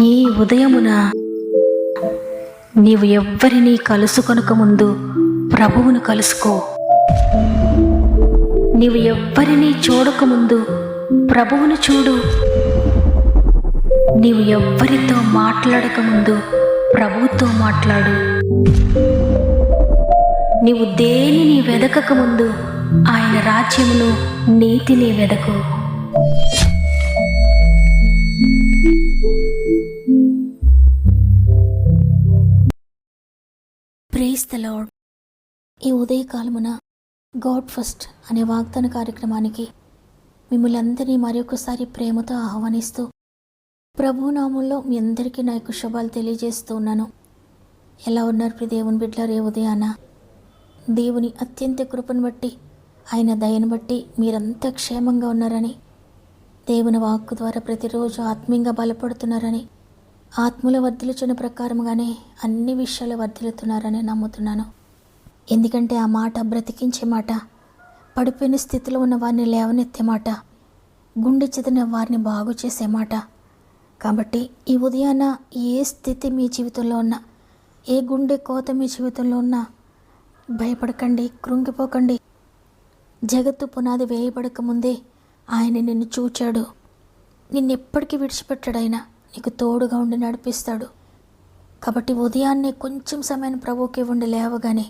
ఈ ఉదయమున నీవు ఎవ్వరినీ కలుసుకొనక ముందు ప్రభువును కలుసుకో. నీవు ఎవ్వరినీ చూడకముందు ప్రభువును చూడు. నీవు ఎవ్వరితో మాట్లాడకముందు ప్రభువుతో మాట్లాడు. నీవు దేనిని వెదకకముందు ఆయన రాజ్యమును నీతిని వెదకు. Praise the lord. ఈ ఉదయకాలమున గాడ్ ఫస్ట్ అనే వాగ్దాన కార్యక్రమానికి మిమ్మల్ని అందరినీ మరొకసారి ప్రేమతో ఆహ్వానిస్తూ ప్రభునామంలో మీ అందరికీ నా యొక్క శుభాలు తెలియజేస్తూ ఉన్నాను. ఎలా ఉన్నారు ప్రియ దేవుని బిడ్డలారా? ఉదయాన దేవుని అత్యంత కృపను బట్టి, ఆయన దయను బట్టి మీరంతా క్షేమంగా ఉన్నారని, దేవుని వాక్కు ద్వారా ప్రతిరోజు ఆత్మీయంగా బలపడుతున్నారని, ఆత్మల వర్ధిల్చున్న ప్రకారంగానే అన్ని విషయాలు వర్ధిల్లుతున్నారని నమ్ముతున్నాను. ఎందుకంటే ఆ మాట బ్రతికించే మాట, పడిపోయిన స్థితిలో ఉన్న వారిని లేవనెత్తే మాట, గుండె చెదిరిన వారిని బాగు చేసే మాట. కాబట్టి ఈ ఉదయాన ఏ స్థితి మీ జీవితంలో ఉన్నా, ఏ గుండె కోత మీ జీవితంలో ఉన్నా భయపడకండి, కృంగిపోకండి. జగత్తు పునాది వేయబడక ముందే ఆయన నిన్ను చూచాడు. నిన్నెప్పటికీ విడిచిపెట్టాడు. ఆయన నీకు తోడుగా ఉండి నడిపిస్తాడు. కాబట్టి ఉదయాన్నే కొంచెం సమయాన్ని ప్రభువుకి ఇవ్వండి. లేవగానే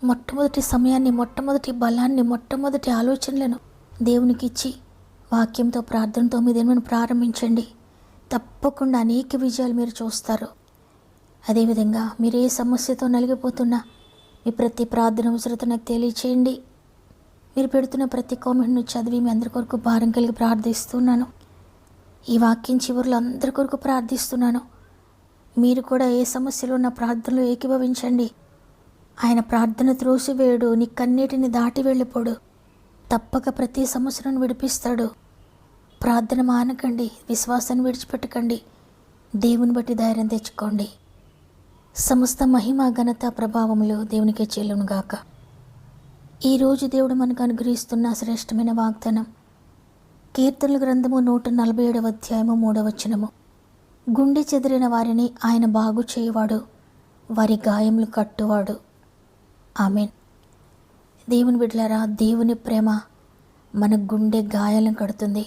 మొట్టమొదటి సమయాన్ని, మొట్టమొదటి బలాన్ని, మొట్టమొదటి ఆలోచనలను దేవునికి ఇచ్చి వాక్యంతో, ప్రార్థనతో మీ దేవుని ప్రారంభించండి. తప్పకుండా అనేక విజయాలు మీరు చూస్తారు. అదేవిధంగా మీరు ఏ సమస్యతో నలిగిపోతున్నా మీ ప్రతి ప్రార్థన అవసరత నాకు తెలియచేయండి. మీరు పెడుతున్న ప్రతి కామెంట్ను చదివి మీ అందరి కొరకు భారం కలిగి ప్రార్థిస్తున్నాను. ఈ వాక్యం చివరిలో అందరి కొరకు ప్రార్థిస్తున్నాను. మీరు కూడా ఏ సమస్యలో ఉన్న ప్రార్థనలో ఏకీభవించండి. ఆయన ప్రార్థన త్రోసివేయడు, నీ కన్నీటిని దాటి వెళ్ళిపోడు. తప్పక ప్రతి సమస్యను విడిపిస్తాడు. ప్రార్థన మానకండి, విశ్వాసాన్ని విడిచిపెట్టకండి. దేవుని బట్టి ధైర్యం తెచ్చుకోండి. సమస్త మహిమ, ఘనత, ప్రభావములు దేవునికే చెల్లునుగాక. ఈరోజు దేవుడు మనకు అనుగ్రహిస్తున్న శ్రేష్టమైన వాగ్దానం కీర్తనల గ్రంథము 147వ అధ్యాయము 3వ వచనము. గుండె చెదిరిన వారిని ఆయన బాగు చేయువాడు, వారి గాయములు కట్టువాడు. ఆమేన్. దేవుని బిడ్డలారా, దేవుని ప్రేమ మన గుండె గాయాలను కడుతుంది.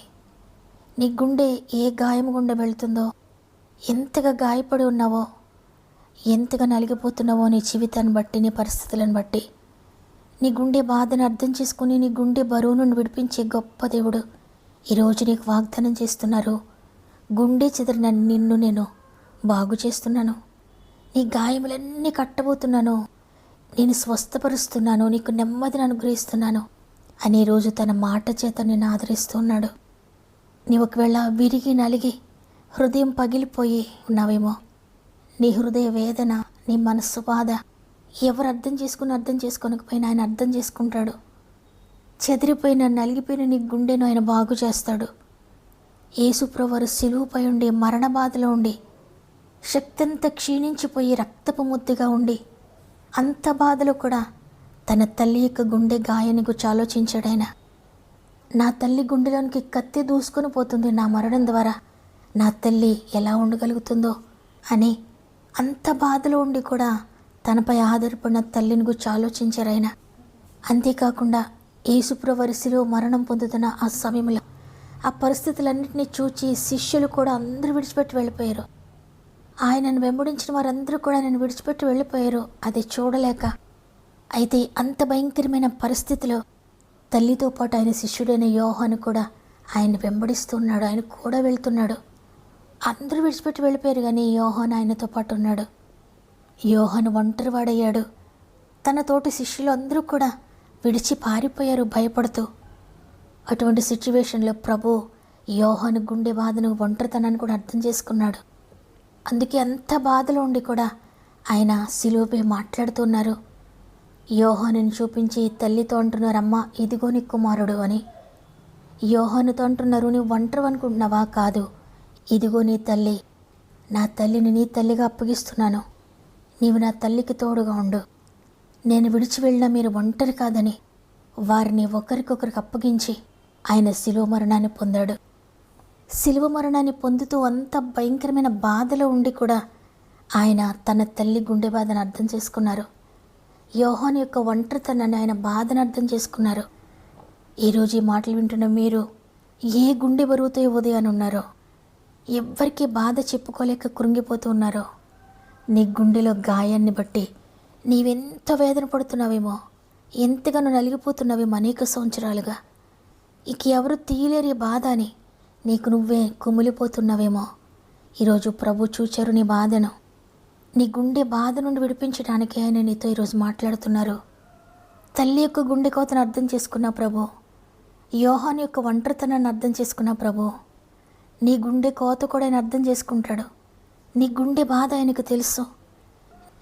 నీ గుండె ఏ గాయం గుండా వెళ్తుందో, ఎంతగా గాయపడి ఉన్నావో, ఎంతగా నలిగిపోతున్నావో నీ జీవితాన్ని బట్టి, నీ పరిస్థితులను బట్టి, నీ గుండె బాధను అర్థం చేసుకుని నీ గుండె బరువు నుండి విడిపించే గొప్ప దేవుడు ఈరోజు నీకు వాగ్దానం చేస్తున్నారు. గుండె చెదిరిన నిన్ను నేను బాగు చేస్తున్నాను. నీ గాయములన్నీ కట్టబోతున్నాను. నేను స్వస్థపరుస్తున్నాను, నీకు నెమ్మదిని అనుగ్రహిస్తున్నాను అని ఈరోజు తన మాట చేత నేను ఆదరిస్తున్నాడు. నీ ఒకవేళ విరిగి నలిగి హృదయం పగిలిపోయి ఉన్నావేమో. నీ హృదయ వేదన, నీ మనస్సు బాధ ఎవరు అర్థం చేసుకోనకపోయినా ఆయన అర్థం చేసుకుంటాడు. చెదిరిపోయిన, నలిగిపోయిన నీ గుండెను ఆయన బాగు చేస్తాడు. యేసుప్రభువారు శిలువపై ఉండి, మరణ బాధలో ఉండి, శక్తి అంతా క్షీణించిపోయి రక్తపు ముద్దగా ఉండి, అంత బాధలో కూడా తన తల్లి యొక్క గుండె గాయాన్ని గురించి ఆలోచించాడు ఆయన. నా తల్లి గుండెలోనికి కత్తి దూసుకొని పోతుంది నా మరణం ద్వారా, నా తల్లి ఎలా ఉండగలుగుతుందో అని అంత బాధలో ఉండి కూడా తనపై ఆధారపడిన తల్లిని గురించి ఆలోచించారు ఆయన. అంతేకాకుండా యేసుప్రభువారు శిలువ మరణం పొందుతున్న ఆ సమయంలో ఆ పరిస్థితులన్నింటినీ చూచి శిష్యులు కూడా అందరూ విడిచిపెట్టి వెళ్ళిపోయారు. ఆయనను వెంబడించిన వారందరూ కూడా ఆయన విడిచిపెట్టి వెళ్ళిపోయారు. అది చూడలేక. అయితే అంత భయంకరమైన పరిస్థితిలో తల్లితో పాటు ఆయన శిష్యుడైన యోహాను కూడా ఆయన వెంబడిస్తున్నాడు. ఆయన కూడా వెళ్తున్నాడు. అందరూ విడిచిపెట్టి వెళ్ళిపోయారు, కానీ యోహాను ఆయనతో పాటు ఉన్నాడు. యోహాను ఒంటరివాడయ్యాడు. తన తోటి శిష్యులు అందరూ కూడా విడిచి పారిపోయారు భయపడుతూ. అటువంటి సిచ్యువేషన్లో ప్రభు యోహాను గుండె బాధను, ఒంటరితనాన్ని కూడా అర్థం చేసుకున్నాడు. అందుకే అంత బాధలో ఉండి కూడా ఆయన శిలువపై మాట్లాడుతున్నారు. యోహానుని చూపించి తల్లితో అంటున్నారు, అమ్మ ఇదిగో నీ కుమారుడు అని. యోహానుతో అంటున్నారు, నువ్వు ఒంటరి అనుకుంటున్నావా? కాదు, ఇదిగో నీ తల్లి. నా తల్లిని నీ తల్లిగా అప్పగిస్తున్నాను. నీవు నా తల్లికి తోడుగా ఉండు. నేను విడిచి వెళ్ళినా మీరు ఒంటరి కాదని వారిని ఒకరికొకరికి అప్పగించి ఆయన శిలువ మరణాన్ని పొందాడు. శిలువ మరణాన్ని పొందుతూ అంత భయంకరమైన బాధలో ఉండి కూడా ఆయన తన తల్లి గుండె బాధను అర్థం చేసుకున్నారు. యోహాను యొక్క ఒంటరితనాన్ని, ఆయన బాధను అర్థం చేసుకున్నారు. ఈరోజు ఈ మాటలు వింటున్న మీరు ఏ గుండె బరువుతో ఉదయాన్ని ఉన్నారో, ఎవ్వరికీ బాధ చెప్పుకోలేక కృంగిపోతూ ఉన్నారో, నీ గుండెలో గాయాన్ని బట్టి నీవెంత వేదన పడుతున్నావేమో, ఎంతగానో నలిగిపోతున్నావేమో అనేక సంవత్సరాలుగా, ఇక ఎవరు తీయలేరు ఈ బాధ అని నీకు నువ్వే కుమిలిపోతున్నావేమో, ఈరోజు ప్రభు చూచారు నీ బాధను. నీ గుండె బాధ నుండి విడిపించడానికి ఆయన నీతో ఈరోజు మాట్లాడుతున్నారు. తల్లి యొక్క గుండె కోతను అర్థం చేసుకున్న ప్రభు, యోహాను యొక్క ఒంటరితనాన్ని అర్థం చేసుకున్న ప్రభు, నీ గుండె కోత కూడా ఆయన అర్థం చేసుకుంటాడు. నీ గుండె బాధ ఆయనకు తెలుసు.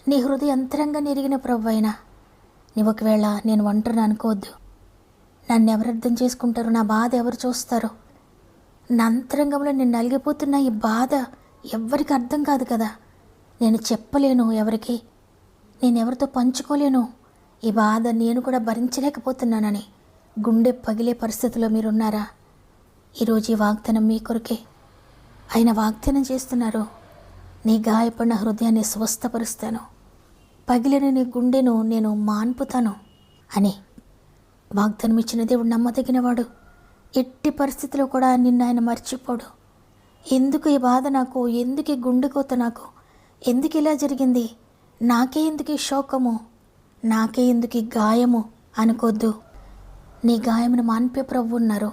నీ హృదయ అంతరంగా ఎరిగిన ప్రభు అయినా నీ ఒకవేళ నేను ఒంటరిని అనుకోవద్దు. నన్ను ఎవరు అర్థం చేసుకుంటారు, నా బాధ ఎవరు చూస్తారు, నా అంతరంగంలో నేను నలిగిపోతున్న ఈ బాధ ఎవరికి అర్థం కాదు కదా, నేను చెప్పలేను ఎవరికి, నేను ఎవరితో పంచుకోలేను, ఈ బాధ నేను కూడా భరించలేకపోతున్నానని గుండె పగిలే పరిస్థితిలో మీరున్నారా? ఈరోజు ఈ వాగ్దానం మీ కొరకే. ఆయన వాగ్దానం చేస్తున్నారు, నీ గాయపడిన హృదయాన్ని స్వస్థపరుస్తాను, పగిలిన నీ గుండెను నేను మాన్పుతాను అని వాగ్దానం ఇచ్చిన దేవుడు నమ్మదగినవాడు. ఎట్టి పరిస్థితిలో కూడా నిన్ను ఆయన మర్చిపోడు. ఎందుకు ఈ బాధ నాకు, ఎందుకు ఈ గుండె కోత నాకు, ఎందుకు ఇలా జరిగింది, నాకే ఎందుకు ఈ శోకము, నాకే ఎందుకు ఈ గాయము అనుకోద్దు. నీ గాయమును మాన్పే ప్రభు ఉన్నారు.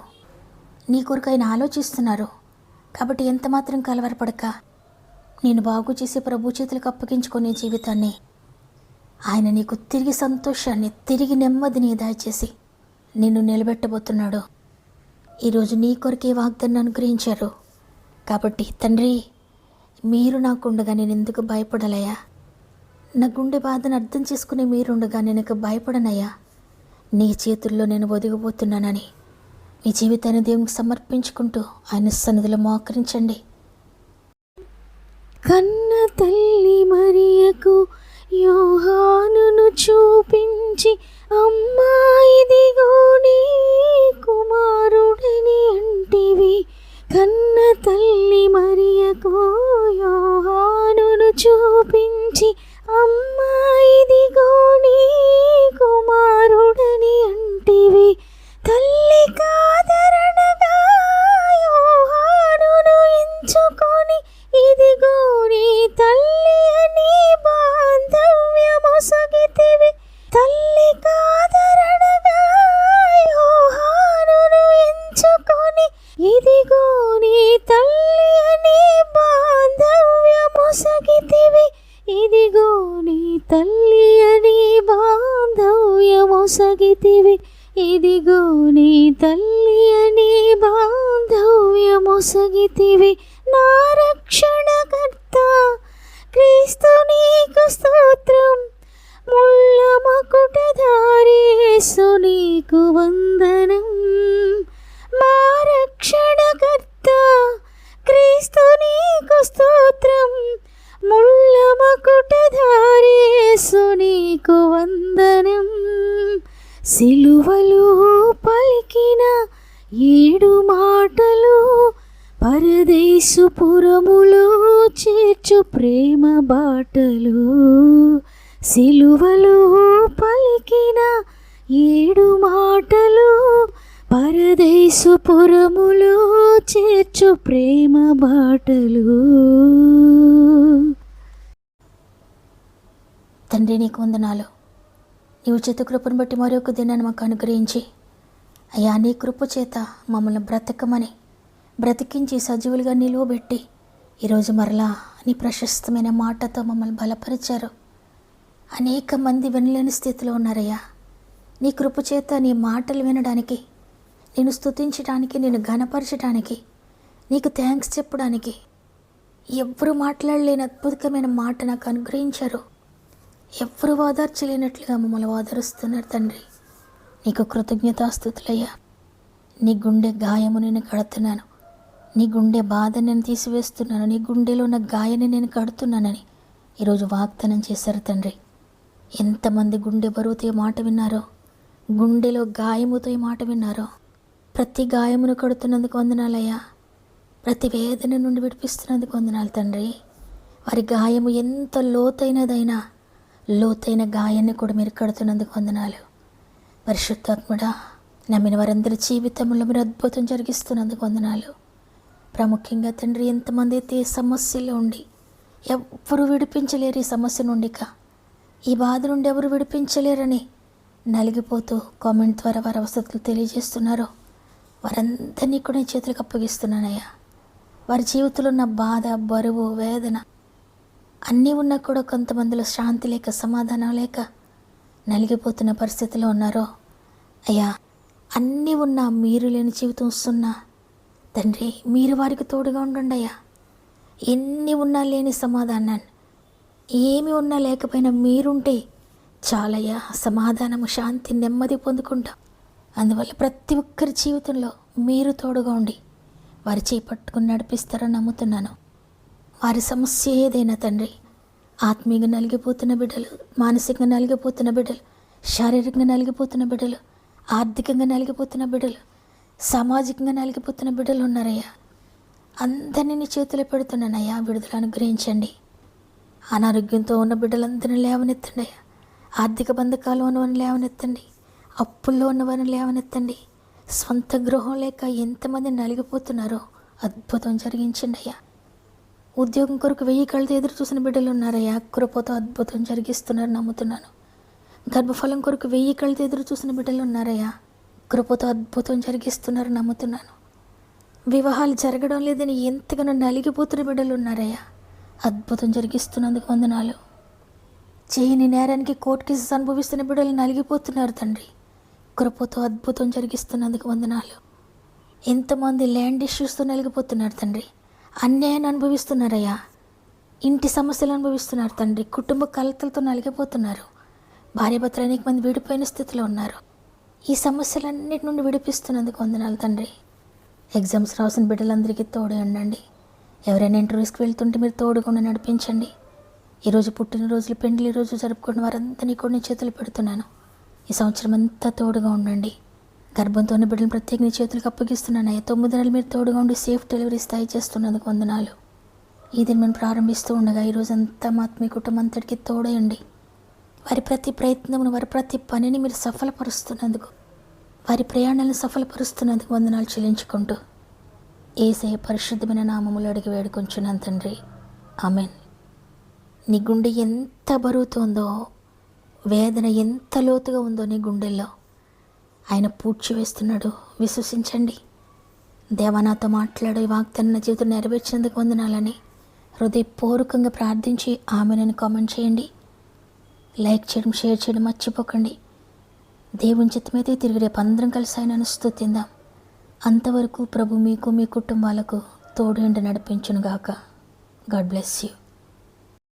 నీ కొరకు ఆయన ఆలోచిస్తున్నారు. కాబట్టి ఎంత మాత్రం కలవరపడక నేను బాగు చేసి ప్రభు చేతులకు అప్పగించుకునే జీవితాన్ని ఆయన నీకు తిరిగి సంతోషాన్ని, తిరిగి నెమ్మదిని దయచేసి నిన్ను నిలబెట్టబోతున్నాడు. ఈరోజు నీ కొరకే వాగ్దాన్ని అనుగ్రహించారు. కాబట్టి తండ్రి, మీరు నాకుండగా నేను ఎందుకు భయపడాలయ్యా? నా గుండె బాధను అర్థం చేసుకునే మీరుండగా నేను భయపడనయ్యా. నీ చేతుల్లో నేను ఒదిగిపోతున్నానని మీ జీవితాన్ని దేవునికి సమర్పించుకుంటూ ఆయన సన్నిధిలో మోకరించండి. కన్న తల్లి మరియకు యోహానును చూపించి, అమ్మా ఇదిగో నీ కుమారుడని అంటివి. కన్న తల్లి మరియకు యోహానును చూపించి, అమ్మా ఇదిగో నీ కుమారుడని అంటివి. తల్లి కాదరణగా యోహానును ఎంచుకొని, ఇదిగో నీ తల్లి అని బాంధవ్యమొసగితివి. తల్లి కాదరణగా యోహానును ఎంచుకొని, ఇదిగో నీ తల్లి అని బాంధవ్యమొసగితివి. ఇదిగో నీ తల్లి అని బాంధవ్యమొసగితివి. ఇదిగో నీ తల్లి అని బాంధవ్యమొసగితివి. నా రక్షణకర్త క్రీస్తు నీకు స్తోత్రం. ముళ్ళ మకుటధారి యేసు నీకు వందనం. మా రక్షణకర్త క్రీస్తు నీకు స్తోత్రం. ముళ్ళ మకుటధారి యేసు నీకు వందనం. సిలువలో పలికిన 7 మాటలు పరదేశపురములో చేర్చు ప్రేమ బాటలు. సిలువలో పలికిన 7 మాటలు పరదేశపురములో చేర్చు ప్రేమ బాటలు. తండ్రి, నీకు వందనాలు. నీవు చేత కృపను బట్టి మరొక దినాన్ని మాకు అనుగ్రహించి, అయ్యా నీ కృప చేత మమ్మల్ని బ్రతకమని బ్రతికించి సజీవులుగా నిలువబెట్టి ఈరోజు మరలా నీ ప్రశస్తమైన మాటతో మమ్మల్ని బలపరిచారు. అనేక మంది వినలేని స్థితిలో ఉన్నారయ్యా. నీ కృప చేత నీ మాటలు వినడానికి, నేను స్తుతించడానికి, నేను ఘనపరచడానికి, నీకు థ్యాంక్స్ చెప్పడానికి ఎవ్వరూ మాట్లాడలేని అద్భుతమైన మాట నాకు అనుగ్రహించారు. ఎవ్వరూ ఓదార్చలేనట్లుగా మమ్మల్ని ఓదారుస్తున్నారు తండ్రి. నీకు కృతజ్ఞతాస్తుతులయ్యా. నీ గుండె గాయము నేను కడుతున్నాను, నీ గుండె బాధ నేను తీసివేస్తున్నాను, నీ గుండెలో ఉన్న గాయాన్ని నేను కడుతున్నానని ఈరోజు వాగ్దానం చేశారు తండ్రి. ఎంతమంది గుండె బరువుతో ఈ మాట విన్నారో, గుండెలో గాయముతో ఈ మాట విన్నారో, ప్రతి గాయమును కడుతున్నందుకు వందనాలయ్యా. ప్రతి వేదన నుండి విడిపిస్తున్నందుకు వందనాలు తండ్రి. వారి గాయము ఎంత లోతైనదైనా లోతైన గాయాన్ని కూడా మీరు కడుతున్నందుకు వందనాలు. పరిశుద్ధాత్ముడా, నమ్మిన వారందరి జీవితంలో మీరు అద్భుతం జరిగిస్తున్నందుకు వందనాలు. ప్రాముఖ్యంగా తండ్రి, ఎంతమంది అయితే ఈ సమస్యలో ఉండి ఎవ్వరు విడిపించలేరు, ఈ సమస్య నుండిక ఈ బాధ నుండి ఎవరు విడిపించలేరని నలిగిపోతూ కామెంట్ ద్వారా వారి అవసరాలు తెలియజేస్తున్నారో వారందరినీ కూడా నీ చేతులకు అప్పగిస్తున్నానయ్యా. వారి జీవితంలో ఉన్న బాధ, బరువు, వేదన అన్నీ ఉన్నా కూడా కొంతమందిలో శాంతి లేక, సమాధానం లేక నలిగిపోతున్న పరిస్థితిలో ఉన్నారో అయ్యా, అన్నీ ఉన్నా మీరు లేని జీవితం వస్తున్నా తండ్రి, మీరు వారికి తోడుగా ఉండండి అయ్యా. ఎన్ని ఉన్నా లేని సమాధానాన్ని, ఏమి ఉన్నా లేకపోయినా మీరుంటే చాలయ్యా, సమాధానము, శాంతి, నెమ్మది పొందుకుంటాం. అందువల్ల ప్రతి ఒక్కరి జీవితంలో మీరు తోడుగా ఉండి వారి చేపట్టుకుని నడిపిస్తారని నమ్ముతున్నాను. వారి సమస్య ఏదైనా తండ్రి, ఆత్మీయంగా నలిగిపోతున్న బిడ్డలు, మానసికంగా నలిగిపోతున్న బిడ్డలు, శారీరకంగా నలిగిపోతున్న బిడ్డలు, ఆర్థికంగా నలిగిపోతున్న బిడ్డలు, సామాజికంగా నలిగిపోతున్న బిడ్డలు ఉన్నారయ్యా. అందరినీ నీ చేతిలో పెడుతున్నానయ్యా. విడుదల అనుగ్రహించండి. అనారోగ్యంతో ఉన్న బిడ్డలందరినీ లేవనెత్తండి అయ్యా. ఆర్థిక బంధకాలు ఉన్నవారిని లేవనెత్తండి. అప్పుల్లో ఉన్నవారిని లేవనెత్తండి. స్వంత గృహం లేక ఎంతమంది నలిగిపోతున్నారో అద్భుతం జరిగించండి అయ్యా. ఉద్యోగం కొరకు 1000 కళ్ళతో ఎదురు చూసిన బిడ్డలు ఉన్నారయ్యా. కృపతో అద్భుతం జరిగిస్తున్నారు నమ్ముతున్నాను. గర్భఫలం కొరకు 1000 కళ్ళతో ఎదురు చూసిన బిడ్డలు ఉన్నారయ్యా. కృపతో అద్భుతం జరిగిస్తున్నారు నమ్ముతున్నాను. వివాహాలు జరగడం లేదని ఎంతగానో నలిగిపోతున్న బిడ్డలు ఉన్నారయ్యా. అద్భుతం జరిగిస్తున్నందుకు వందనాలు. చేయని నేరానికి కోర్టు కేసెస్ అనుభవిస్తున్న బిడ్డలు నలిగిపోతున్నారు తండ్రి. కృపతో అద్భుతం జరిగిస్తున్నందుకు వందనాలు. ఎంతమంది ల్యాండ్ ఇష్యూస్తో నలిగిపోతున్నారు తండ్రి. అన్యాయాన్ని అనుభవిస్తున్నారయ్యా. ఇంటి సమస్యలు అనుభవిస్తున్నారు తండ్రి. కుటుంబ కలతలతో నలిగిపోతున్నారు. భార్యాభర్తలు అనేక మంది విడిపోయిన స్థితిలో ఉన్నారు. ఈ సమస్యలన్నిటి నుండి విడిపిస్తున్నందుకు వందనాలు తండ్రి. ఎగ్జామ్స్ రాసిన బిడ్డలందరికీ తోడు ఉండండి. ఎవరైనా ఇంటర్వ్యూస్కి వెళ్తుంటే మీరు తోడుగా నడిపించండి. ఈరోజు పుట్టినరోజులు, పెండ్లి రోజు జరుపుకున్న వారందరినీ కూడా నీ చేతులు పెడుతున్నాను. ఈ సంవత్సరం అంతా తోడుగా ఉండండి. గర్భంతో ఉన్న బిడ్డలు ప్రత్యేక నీ చేతులకు అప్పగిస్తున్నాను. 9 నెలలు మీరు తోడుగా ఉండి సేఫ్ డెలివరీ స్థాయి చేస్తున్నందుకు వందనాలు. ఈ దినం మనం ప్రారంభిస్తూ ఉండగా ఈరోజంతా మీ కుటుంబం అంతటికి తోడయండి. వారి ప్రతి ప్రయత్నమును, వారి ప్రతి పనిని మీరు సఫలపరుస్తున్నందుకు, వారి ప్రయాణాలను సఫలపరుస్తున్నందుకు వందనాలు చెల్లించుకుంటూ యేసయ్య పరిశుద్ధమైన నామములో అడిగి వేడుకొంచున్నాను తండ్రి. ఆమెన్. నీ గుండె ఎంత బరువుతోందో, వేదన ఎంత లోతుగా ఉందో నీ గుండెల్లో ఆయన పూడ్చివేస్తున్నాడు. విశ్వసించండి. దేవా, నాతో మాట్లాడు, ఈ వాగ్దానం నా జీవితం నెరవేర్చేందుకు వందనాలని హృదయపూర్వకంగా ప్రార్థించి ఆమెను కామెంట్ చేయండి. లైక్ చేయడం, షేర్ చేయడం మర్చిపోకండి. దేవుని చిత్తమైతే తిరిగి రేపు అందరం కలిసి ఆయనను స్తుతిందాం. అంతవరకు ప్రభు మీకు, మీ కుటుంబాలకు తోడు ఎండ నడిపించునుగాక. God bless you.